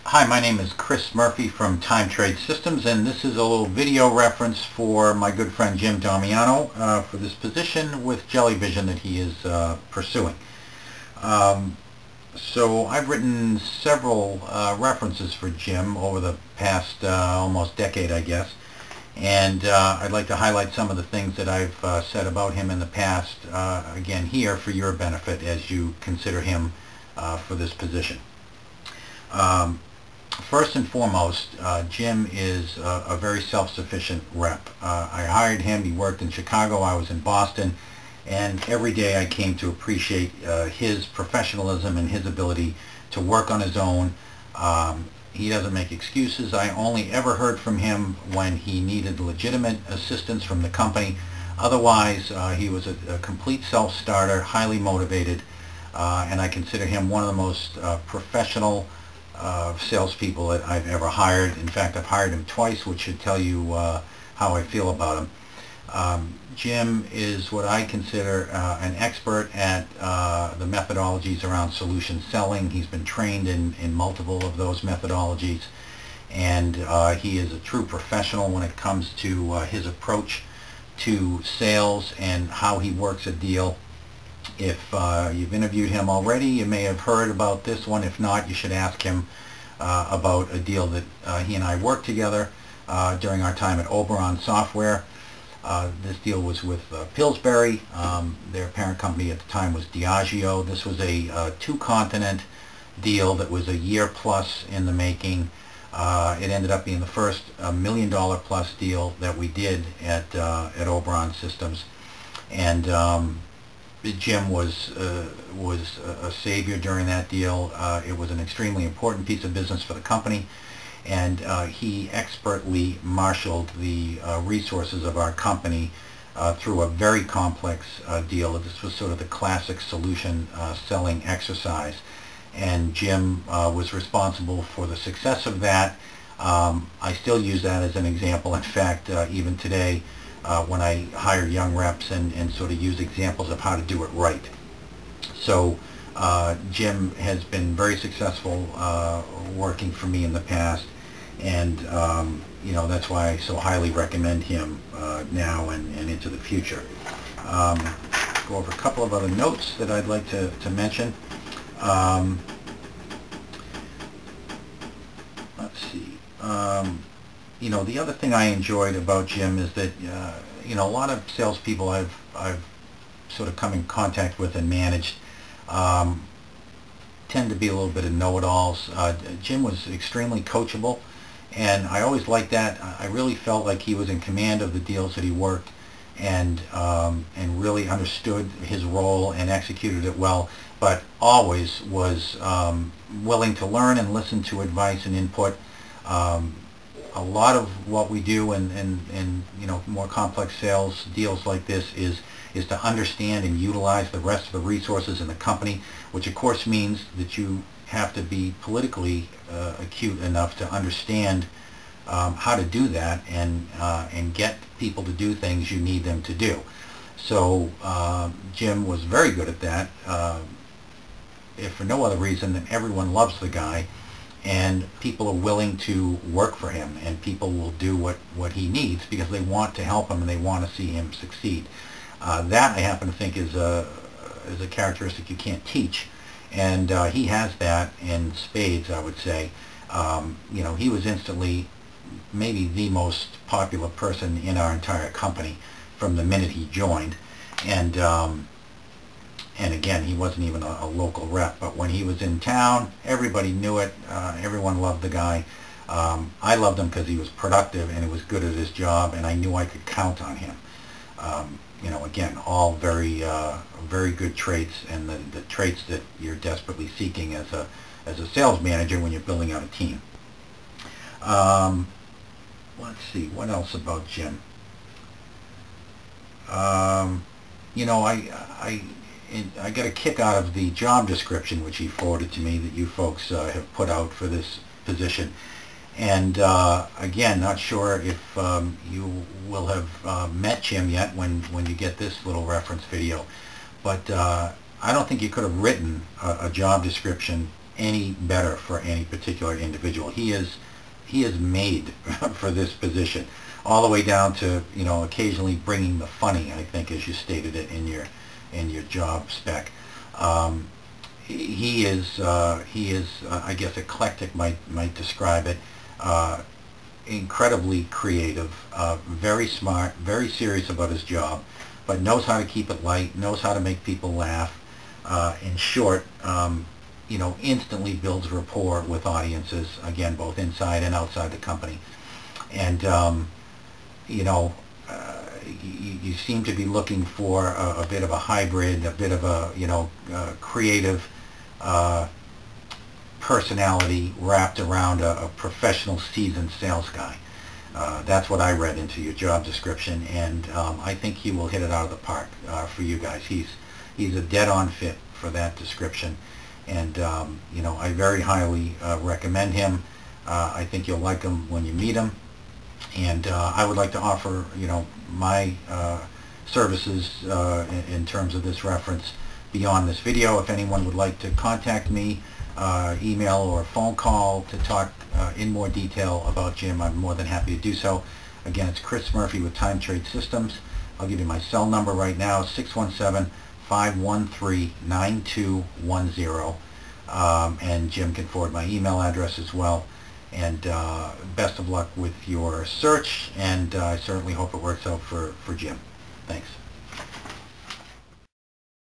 Hi, my name is Chris Murphy from Time Trade Systems, and this is a little video reference for my good friend Jim Damiano for this position with Jellyvision that he is pursuing. So I've written several references for Jim over the past almost decade, I guess, and I'd like to highlight some of the things that I've said about him in the past, again here for your benefit as you consider him for this position. First and foremost, Jim is a very self-sufficient rep. I hired him. He worked in Chicago. I was in Boston. And every day I came to appreciate his professionalism and his ability to work on his own. He doesn't make excuses. I only ever heard from him when he needed legitimate assistance from the company. Otherwise, he was a complete self-starter, highly motivated, and I consider him one of the most professional salespeople that I've ever hired. In fact, I've hired him twice, which should tell you how I feel about him. Jim is what I consider an expert at the methodologies around solution selling. He's been trained in multiple of those methodologies, and he is a true professional when it comes to his approach to sales and how he works a deal. If you've interviewed him already, you may have heard about this one. If not, you should ask him about a deal that he and I worked together during our time at Oberon Software. This deal was with Pillsbury. Their parent company at the time was Diageo. This was a two-continent deal that was a year plus in the making. It ended up being the first $1 million plus deal that we did at Oberon Systems, and Jim was a savior during that deal. It was an extremely important piece of business for the company, and he expertly marshaled the resources of our company through a very complex deal. This was sort of the classic solution selling exercise, and Jim was responsible for the success of that. I still use that as an example. In fact, even today, when I hire young reps and sort of use examples of how to do it right. So Jim has been very successful working for me in the past, and you know, that's why I so highly recommend him now and into the future. Go over a couple of other notes that I'd like to mention. Let's see. You know, the other thing I enjoyed about Jim is that you know, a lot of salespeople I've sort of come in contact with and managed tend to be a little bit of know-it-alls. Jim was extremely coachable, and I always liked that. I really felt like he was in command of the deals that he worked, and really understood his role and executed it well, but always was willing to learn and listen to advice and input. A lot of what we do in you know, more complex sales deals like this is to understand and utilize the rest of the resources in the company, which of course means that you have to be politically acute enough to understand how to do that and get people to do things you need them to do. So Jim was very good at that, if for no other reason than everyone loves the guy, and people are willing to work for him, and people will do what he needs because they want to help him and they want to see him succeed. That, I happen to think, is a characteristic you can't teach, and he has that in spades, I would say. You know, he was instantly maybe the most popular person in our entire company from the minute he joined, and again, he wasn't even a local rep, but when he was in town, everybody knew it. Everyone loved the guy. I loved him because he was productive and he was good at his job, and I knew I could count on him. You know, again, all very good traits, and the traits that you're desperately seeking as a sales manager when you're building out a team. Let's see, what else about Jim? You know, I got a kick out of the job description which he forwarded to me that you folks have put out for this position. And again, not sure if you will have met Jim yet when you get this little reference video, but I don't think you could have written a job description any better for any particular individual. He is made for this position, all the way down to, you know, occasionally bringing the funny, I think, as you stated it in your job spec. He is I guess eclectic might describe it. Incredibly creative, very smart, very serious about his job, but knows how to keep it light, knows how to make people laugh. In short, you know, instantly builds rapport with audiences, again, both inside and outside the company. And you know, you seem to be looking for a bit of a hybrid, a bit of a, you know, creative personality wrapped around a professional, seasoned sales guy. That's what I read into your job description, and I think he will hit it out of the park for you guys. He's a dead-on fit for that description, and you know, I very highly recommend him. I think you'll like him when you meet him, and I would like to offer, you know, my services in terms of this reference beyond this video. If anyone would like to contact me, email or phone call to talk in more detail about Jim, I'm more than happy to do so. Again, it's Chris Murphy with Time Trade Systems. I'll give you my cell number right now, 617-513-9210. And Jim can forward my email address as well. And best of luck with your search, and I certainly hope it works out for Jim. Thanks.